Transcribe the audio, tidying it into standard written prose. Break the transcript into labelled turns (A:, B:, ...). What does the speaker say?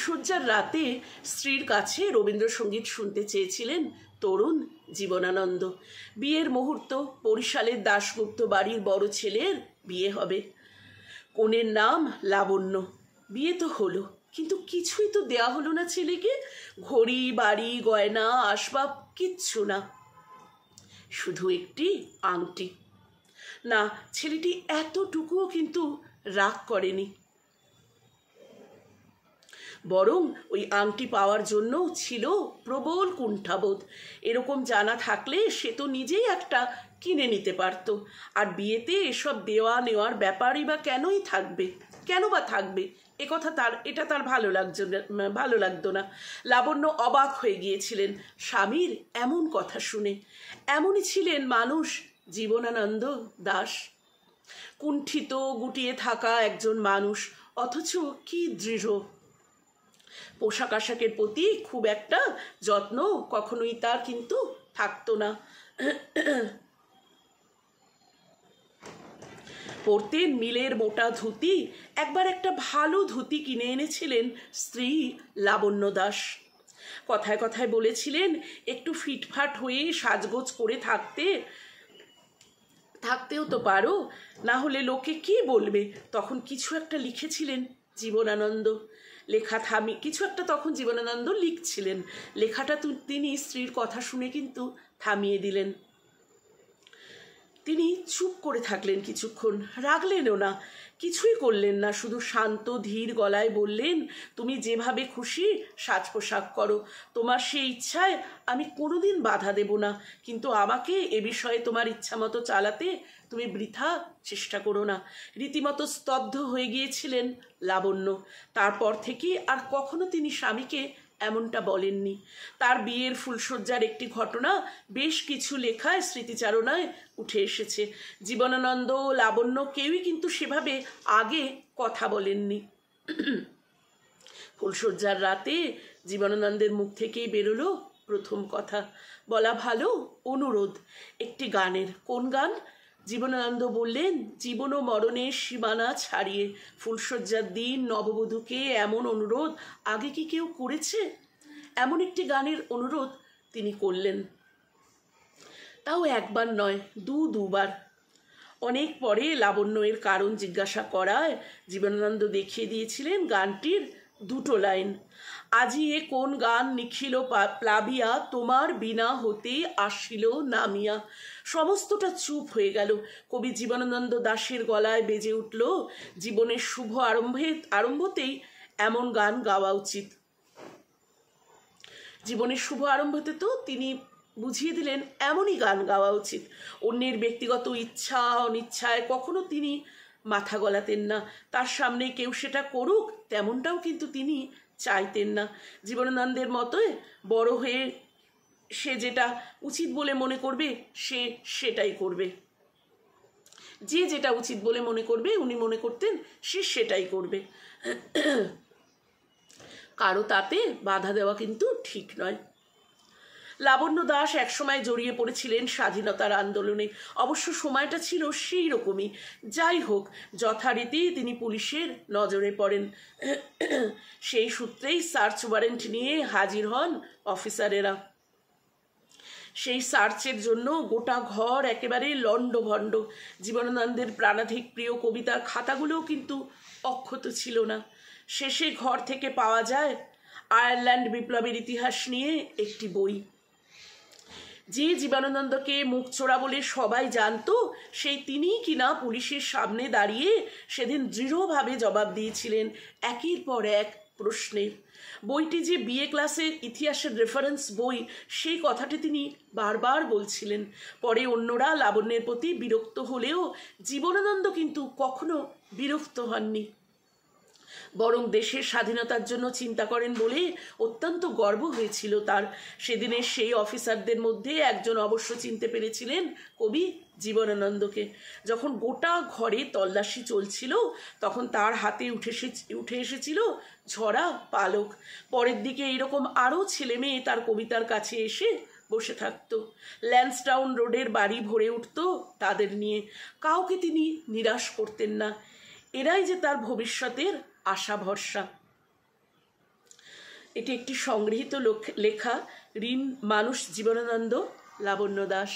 A: ফুলশয্যার রাতে স্ত্রীর কাছে রবীন্দ্রসঙ্গীত শুনতে চেয়েছিলেন তরুণ জীবনানন্দ। বিয়ের মুহূর্ত, বরিশালের দাশগুপ্ত বাড়ির বড় ছেলের বিয়ে হবে। কনের নাম লাবণ্য। বিয়ে তো হলো, কিন্তু কিছুই তো দেয়া হলো না ছেলেকে। ঘড়ি, বাড়ি, গয়না, আসবাব কিচ্ছু না, শুধু একটি আংটি। না, ছেলেটি এতটুকুও কিন্তু রাগ করেনি, বরং ওই আংটি পাওয়ার জন্য ছিল প্রবল কুণ্ঠাবোধ। এরকম জানা থাকলে সে তো নিজেই একটা কিনে নিতে পারত। আর বিয়েতে এসব দেওয়া নেওয়ার ব্যাপারই বা কেনই থাকবে, কেন বা থাকবে, এটা তার ভালো লাগতো না। লাবণ্য অবাক হয়ে গিয়েছিলেন স্বামীর এমন কথা শুনে। এমনই ছিলেন মানুষ জীবনানন্দ দাশ। কুণ্ঠিত, গুটিয়ে থাকা একজন মানুষ, অথচ কি দৃঢ়। পোশাক আশাকের প্রতি খুব একটা যত্ন কখনোই তার কিন্তু থাকতো না। পরতেন মিলের মোটা ধুতি। একবার একটা ভালো ধুতি কিনে এনেছিলেন স্ত্রী লাবণ্য দাস। কথায় কথায় বলেছিলেন, একটু ফিটফাট হয়ে সাজগোজ করে থাকতেও তো পারো, না হলে লোকে কি বলবে। তখন কিছু একটা লিখেছিলেন জীবনানন্দ। কিছু একটা তখন জীবনানন্দ লিখছিলেন। লেখাটা তিনি স্ত্রীর কথা শুনে কিন্তু থামিয়ে দিলেন। তিনি চুপ করে থাকলেন কিছুক্ষণ, রাগলেনও না, কিছুই করলেন না, শুধু শান্ত ধীর গলায় বললেন, তুমি যেভাবে খুশি সাজ পোশাক করো, তোমার সেই ইচ্ছায় আমি কোনোদিন বাধা দেব না, কিন্তু আমাকে এ বিষয়ে তোমার ইচ্ছা মতো চালাতে তুমি বৃথা চেষ্টা করো না। রীতিমতো স্তব্ধ হয়ে গিয়েছিলেন লাবণ্য। তারপর থেকে আর কখনো তিনি স্বামীকে এমনটা বলেননি। তার বিয়ের ফুলশয্যার একটি ঘটনা বেশ কিছু লেখায় স্মৃতিচারণায় উঠে এসেছে। জীবনানন্দ ও লাবণ্য কেউই কিন্তু সেভাবে আগে কথা বলেননি। ফুলশয্যার রাতে জীবনানন্দের মুখ থেকেই বেরোলো প্রথম কথা, বলা ভালো অনুরোধ, একটি গানের। কোন গান? জীবনানন্দ বললেন, জীবন ও মরণের সীমানা ছাড়িয়ে ফুলশয্যার দিন নববধূকে এমন অনুরোধ আগে কি কেউ করেছে? এমন একটি গানের অনুরোধ তিনি করলেন, তাও একবার নয়, দুবার। অনেক পরে লাবণ্য এর কারণ জিজ্ঞাসা করায় জীবনানন্দ দেখিয়ে দিয়েছিলেন গানটির দুটো লাইন। আজি এ কোন গান নিখিল প্লাবিয়া, তোমার বিনা হতে আসিল নামিয়া। সমস্তটা চুপ হয়ে গেল। কবি জীবনানন্দ দাশের গলায় বেজে উঠল, জীবনের শুভ আরম্ভতেই এমন গান গাওয়া উচিত। জীবনের শুভ আরম্ভতে তো তিনি বুঝিয়ে দিলেন এমনই গান গাওয়া উচিত। অন্যের ব্যক্তিগত ইচ্ছা অনিচ্ছায় কখনো তিনি মাথা গলাতেন না। তার সামনে কেউ সেটা করুক তেমনটাও কিন্তু তিনি চাইতেন না। জীবনানন্দের মতোই বড় হয়ে সে যেটা উচিত বলে মনে করবে সে সেটাই করবে। যেটা উচিত বলে মনে করবে উনি মনে করতেন সে সেটাই করবে। কারো তাতে বাধা দেওয়া কিন্তু ঠিক নয়। লাবণ্য দাস একসময় জড়িয়ে পড়েছিলেন স্বাধীনতার আন্দোলনে। অবশ্য সময়টা ছিল সেই রকমই। যাই হোক, যথারীতি তিনি পুলিশের নজরে পড়েন। সেই সূত্রেই সার্চ ওয়ারেন্ট নিয়ে হাজির হন অফিসারেরা। সেই সার্চের জন্য গোটা ঘর একেবারে লণ্ডভণ্ড। জীবনানন্দের প্রাণাধিক প্রিয় কবিতার খাতাগুলোও কিন্তু অক্ষত ছিল না। শেষে ঘর থেকে পাওয়া যায় আয়ারল্যান্ড বিপ্লবের ইতিহাস নিয়ে একটি বই। যে জীবনানন্দকে মুখচোরা বলে সবাই জানতো, সেই তিনিই কিনা পুলিশের সামনে দাঁড়িয়ে সেদিন দৃঢ়ভাবে জবাব দিয়েছিলেন একের পর এক প্রশ্নের। বইটি যে বিএ ক্লাসের ইতিহাসের রেফারেন্স বই, সেই কথাটি তিনি বারবার বলছিলেন। পরে অন্যরা লাবণ্যের প্রতি বিরক্ত হলেও জীবনানন্দ কিন্তু কখনো বিরক্ত হননি, বরং দেশের স্বাধীনতার জন্য চিন্তা করেন বলে অত্যন্ত গর্ব হয়েছিল তার। সেদিনের সেই অফিসারদের মধ্যে একজন অবশ্য চিনতে পেরেছিলেন কবি জীবনানন্দকে। যখন গোটা ঘরে তল্লাশি চলছিল তখন তার হাতে উঠে এসেছিল ঝরা পালক। পরের দিকে এরকম আরও ছেলে মেয়ে তার কবিতার কাছে এসে বসে থাকতো। ল্যান্সডাউন রোডের বাড়ি ভরে উঠত তাদের নিয়ে। কাউকে তিনি নিরাশ করতেন না। এরাই যে তার ভবিষ্যতের আশা ভরসা। এটি একটি সংগৃহীত লেখা ঋণ মানুষ জীবনানন্দ লাবণ্য দাস।